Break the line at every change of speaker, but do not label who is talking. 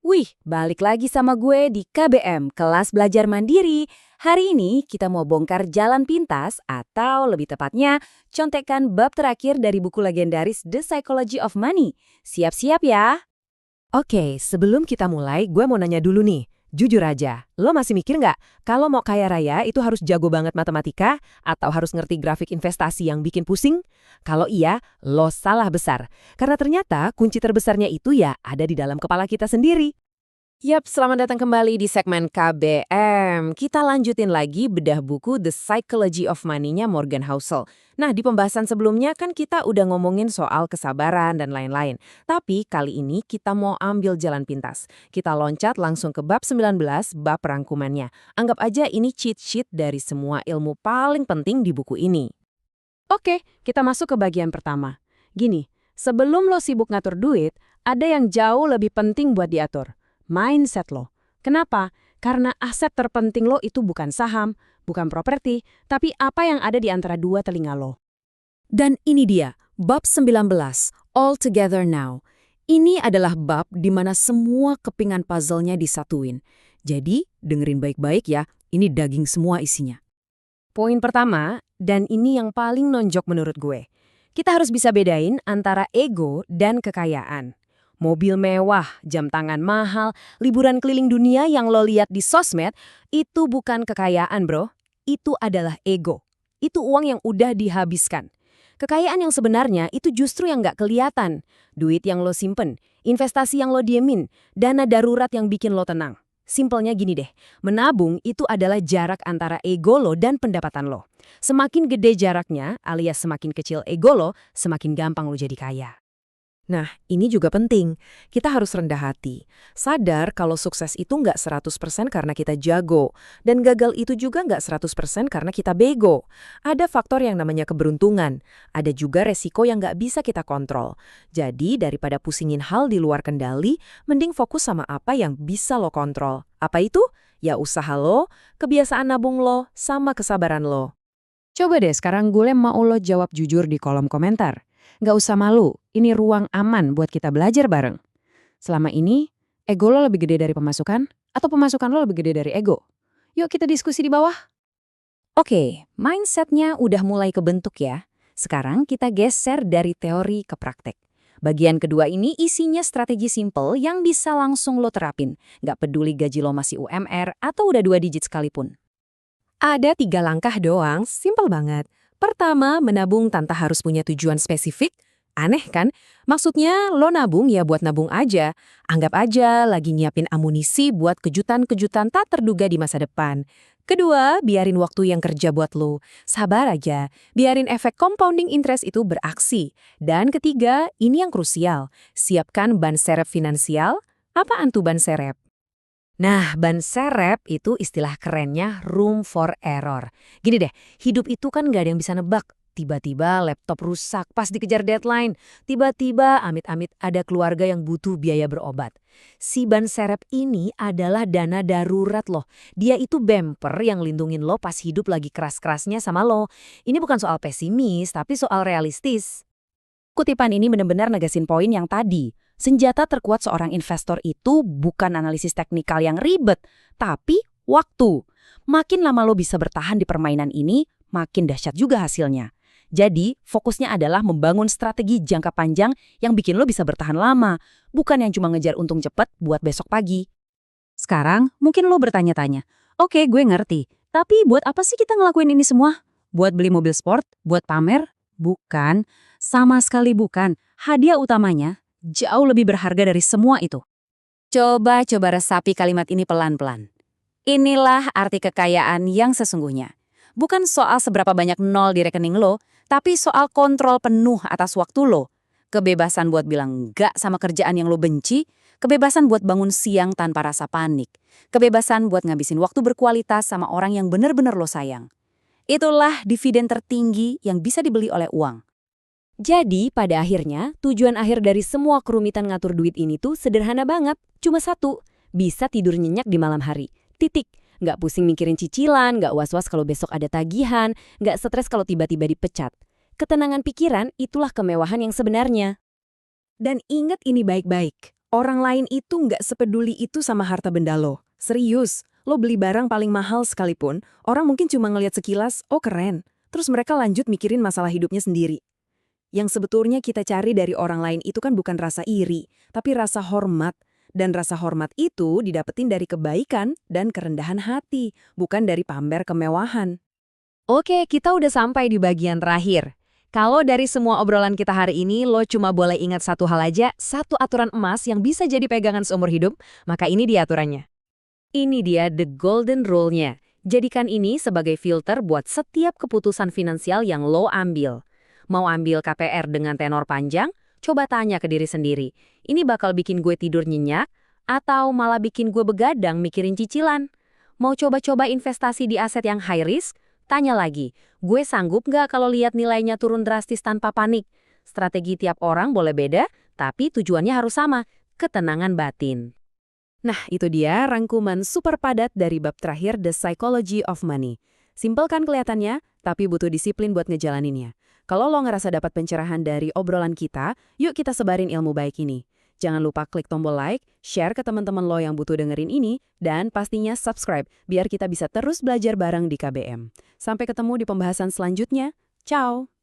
Wih, balik lagi sama gue di KBM, Kelas Belajar Mandiri. Hari ini kita mau bongkar jalan pintas atau lebih tepatnya contekan bab terakhir dari buku legendaris The Psychology of Money. Siap-siap ya.
Oke, sebelum kita mulai, gue mau nanya dulu nih. Jujur aja, lo masih mikir nggak kalau mau kaya raya itu harus jago banget matematika atau harus ngerti grafik investasi yang bikin pusing? Kalau iya, lo salah besar. Karena ternyata kunci terbesarnya itu ya ada di dalam kepala kita sendiri.
Yap, selamat datang kembali di segmen KBM. Kita lanjutin lagi bedah buku The Psychology of Money-nya Morgan Housel. Nah, di pembahasan sebelumnya kan kita udah ngomongin soal kesabaran dan lain-lain. Tapi kali ini kita mau ambil jalan pintas. Kita loncat langsung ke bab 19, bab rangkumannya. Anggap aja ini cheat sheet dari semua ilmu paling penting di buku ini. Oke, kita masuk ke bagian pertama. Gini, sebelum lo sibuk ngatur duit, ada yang jauh lebih penting buat diatur. Mindset lo. Kenapa? Karena aset terpenting lo itu bukan saham, bukan properti, tapi apa yang ada di antara dua telinga lo. Dan ini dia, bab 19, All Together Now. Ini adalah bab di mana semua kepingan puzzle-nya disatuin. Jadi, dengerin baik-baik ya, ini daging semua isinya. Poin pertama, dan ini yang paling nonjok menurut gue. Kita harus bisa bedain antara ego dan kekayaan. Mobil mewah, jam tangan mahal, liburan keliling dunia yang lo lihat di sosmed, itu bukan kekayaan bro. Itu adalah ego. Itu uang yang udah dihabiskan. Kekayaan yang sebenarnya itu justru yang nggak kelihatan. Duit yang lo simpen, investasi yang lo diemin, dana darurat yang bikin lo tenang. Simpelnya gini deh, menabung itu adalah jarak antara ego lo dan pendapatan lo. Semakin gede jaraknya, alias semakin kecil ego lo, semakin gampang lo jadi kaya.
Nah, ini juga penting. Kita harus rendah hati. Sadar kalau sukses itu nggak 100% karena kita jago. Dan gagal itu juga nggak 100% karena kita bego. Ada faktor yang namanya keberuntungan. Ada juga resiko yang nggak bisa kita kontrol. Jadi, daripada pusingin hal di luar kendali, mending fokus sama apa yang bisa lo kontrol. Apa itu? Ya usaha lo, kebiasaan nabung lo, sama kesabaran lo.
Coba deh sekarang gue mau lo jawab jujur di kolom komentar. Nggak usah malu, ini ruang aman buat kita belajar bareng. Selama ini, ego lo lebih gede dari pemasukan, atau pemasukan lo lebih gede dari ego? Yuk kita diskusi di bawah. Oke, mindsetnya udah mulai kebentuk ya. Sekarang kita geser dari teori ke praktek. Bagian kedua ini isinya strategi simple yang bisa langsung lo terapin. Nggak peduli gaji lo masih UMR atau udah 2 digit sekalipun.
Ada 3 langkah doang, simple banget. Pertama, menabung tanpa harus punya tujuan spesifik. Aneh kan? Maksudnya lo nabung ya buat nabung aja. Anggap aja lagi nyiapin amunisi buat kejutan-kejutan tak terduga di masa depan. Kedua, biarin waktu yang kerja buat lo. Sabar aja, biarin efek compounding interest itu beraksi. Dan ketiga, ini yang krusial. Siapkan ban serep finansial. Apaan tuh ban serep? Nah, ban serep itu istilah kerennya room for error. Gini deh, hidup itu kan gak ada yang bisa nebak. Tiba-tiba laptop rusak pas dikejar deadline. Tiba-tiba amit-amit ada keluarga yang butuh biaya berobat. Si ban serep ini adalah dana darurat loh. Dia itu bumper yang lindungin lo pas hidup lagi keras-kerasnya sama lo. Ini bukan soal pesimis, tapi soal realistis. Kutipan ini benar-benar negasin poin yang tadi. Senjata terkuat seorang investor itu bukan analisis teknikal yang ribet, tapi waktu. Makin lama lo bisa bertahan di permainan ini, makin dahsyat juga hasilnya. Jadi, fokusnya adalah membangun strategi jangka panjang yang bikin lo bisa bertahan lama, bukan yang cuma ngejar untung cepat buat besok pagi. Sekarang, mungkin lo bertanya-tanya, oke gue ngerti, tapi buat apa sih kita ngelakuin ini semua? Buat beli mobil sport? Buat pamer? Bukan, sama sekali bukan. Hadiah utamanya jauh lebih berharga dari semua itu. Coba resapi kalimat ini pelan-pelan. Inilah arti kekayaan yang sesungguhnya. Bukan soal seberapa banyak nol di rekening lo, tapi soal kontrol penuh atas waktu lo. Kebebasan buat bilang enggak sama kerjaan yang lo benci, kebebasan buat bangun siang tanpa rasa panik, kebebasan buat ngabisin waktu berkualitas sama orang yang benar-benar lo sayang. Itulah dividen tertinggi yang bisa dibeli oleh uang. Jadi, pada akhirnya, tujuan akhir dari semua kerumitan ngatur duit ini tuh sederhana banget. Cuma satu, bisa tidur nyenyak di malam hari. Titik. Nggak pusing mikirin cicilan, nggak was-was kalau besok ada tagihan, nggak stres kalau tiba-tiba dipecat. Ketenangan pikiran itulah kemewahan yang sebenarnya. Dan ingat ini baik-baik.
Orang lain itu nggak sepeduli itu sama harta benda lo. Serius, lo beli barang paling mahal sekalipun, orang mungkin cuma ngelihat sekilas, oh keren. Terus mereka lanjut mikirin masalah hidupnya sendiri. Yang sebetulnya kita cari dari orang lain itu kan bukan rasa iri, tapi rasa hormat. Dan rasa hormat itu didapetin dari kebaikan dan kerendahan hati, bukan dari pamer kemewahan.
Oke, kita udah sampai di bagian terakhir. Kalau dari semua obrolan kita hari ini, lo cuma boleh ingat satu hal aja, satu aturan emas yang bisa jadi pegangan seumur hidup, maka ini dia aturannya. Ini dia the golden rule-nya. Jadikan ini sebagai filter buat setiap keputusan finansial yang lo ambil. Mau ambil KPR dengan tenor panjang? Coba tanya ke diri sendiri. Ini bakal bikin gue tidur nyenyak? Atau malah bikin gue begadang mikirin cicilan? Mau coba-coba investasi di aset yang high risk? Tanya lagi, gue sanggup nggak kalau lihat nilainya turun drastis tanpa panik? Strategi tiap orang boleh beda, tapi tujuannya harus sama, ketenangan batin.
Nah, itu dia rangkuman super padat dari bab terakhir The Psychology of Money. Simpel kan kelihatannya, tapi butuh disiplin buat ngejalaninnya. Kalau lo ngerasa dapat pencerahan dari obrolan kita, yuk kita sebarin ilmu baik ini. Jangan lupa klik tombol like, share ke teman-teman lo yang butuh dengerin ini, dan pastinya subscribe biar kita bisa terus belajar bareng di KBM. Sampai ketemu di pembahasan selanjutnya. Ciao!